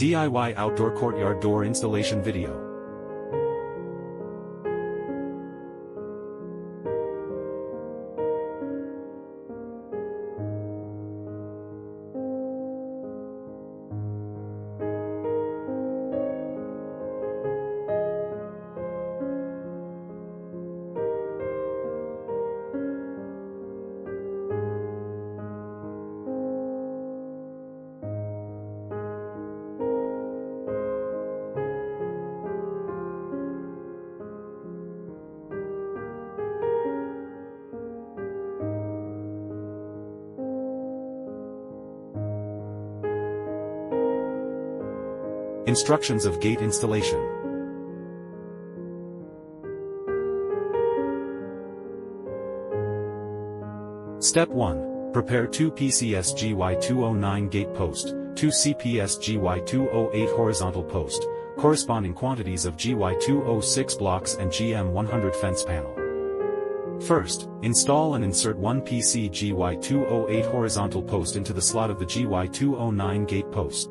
DIY outdoor courtyard door installation video. Instructions of gate installation. Step 1. Prepare 2 PCS-GY209 gate post, 2 CPS-GY208 horizontal post, corresponding quantities of GY206 blocks and GM100 fence panel. First, install and insert 1 PC-GY208 horizontal post into the slot of the GY209 gate post.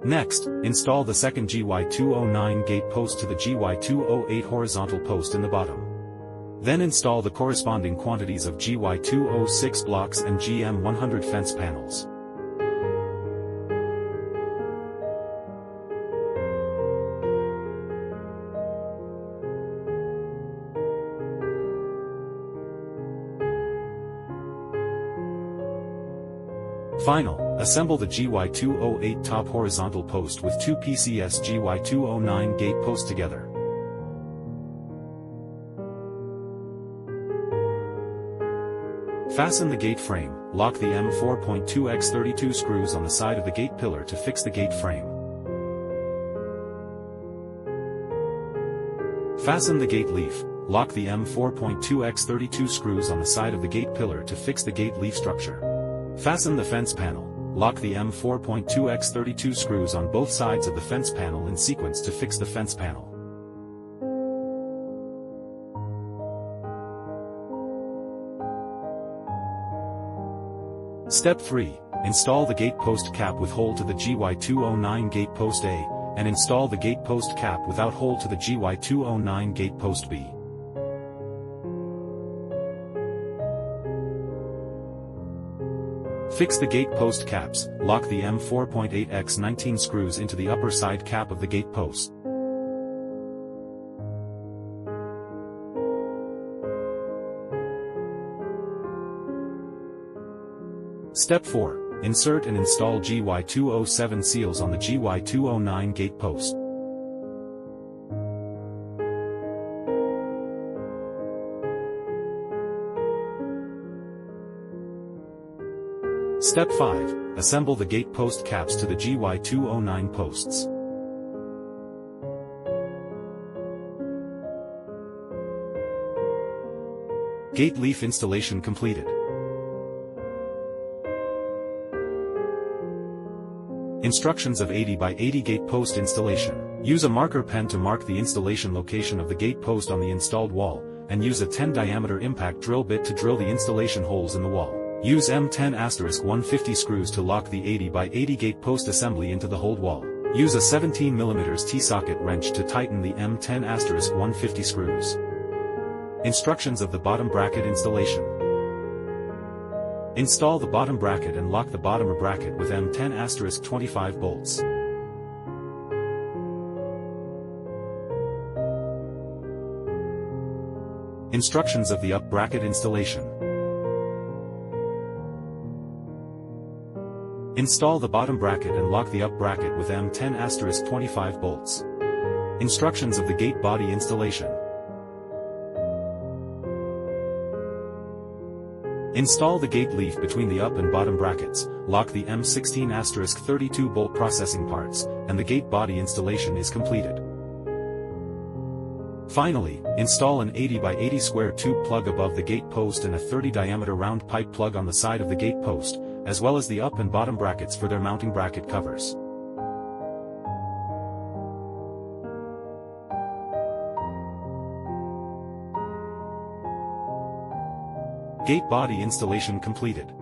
Next, install the second GY209 gate post to the GY208 horizontal post in the bottom. Then install the corresponding quantities of GY206 blocks and GM100 fence panels. Final, assemble the GY208 top horizontal post with 2 PCS GY209 gate posts together. Fasten the gate frame, lock the M4.2x32 screws on the side of the gate pillar to fix the gate frame. Fasten the gate leaf, lock the M4.2x32 screws on the side of the gate pillar to fix the gate leaf structure. Fasten the fence panel, lock the M4.2x32 screws on both sides of the fence panel in sequence to fix the fence panel. Step 3. Install the gate post cap with hole to the GY209 gate post A, and install the gate post cap without hole to the GY209 gate post B. Fix the gate post caps, lock the M4.8x19 screws into the upper side cap of the gate post. Step 4. Insert and install GY207 seals on the GY209 gate post. Step 5. Assemble the gate post caps to the GY209 posts. Gate leaf installation completed. Instructions of 80 by 80 gate post installation. Use a marker pen to mark the installation location of the gate post on the installed wall, and use a 10 diameter impact drill bit to drill the installation holes in the wall. Use M10*150 screws to lock the 80 by 80 gate post assembly into the hold wall. Use a 17 mm T-socket wrench to tighten the M10*150 screws. Instructions of the bottom bracket installation. Install the bottom bracket and lock the bottom bracket with M10*25 bolts. Instructions of the up bracket installation. Install the bottom bracket and lock the up bracket with M10*25 bolts. Instructions of the gate body installation. Install the gate leaf between the up and bottom brackets, lock the M16*32 bolt processing parts, and the gate body installation is completed. Finally, install an 80 by 80 square tube plug above the gate post and a 30 diameter round pipe plug on the side of the gate post, as well as the up and bottom brackets for their mounting bracket covers. Gate body installation completed.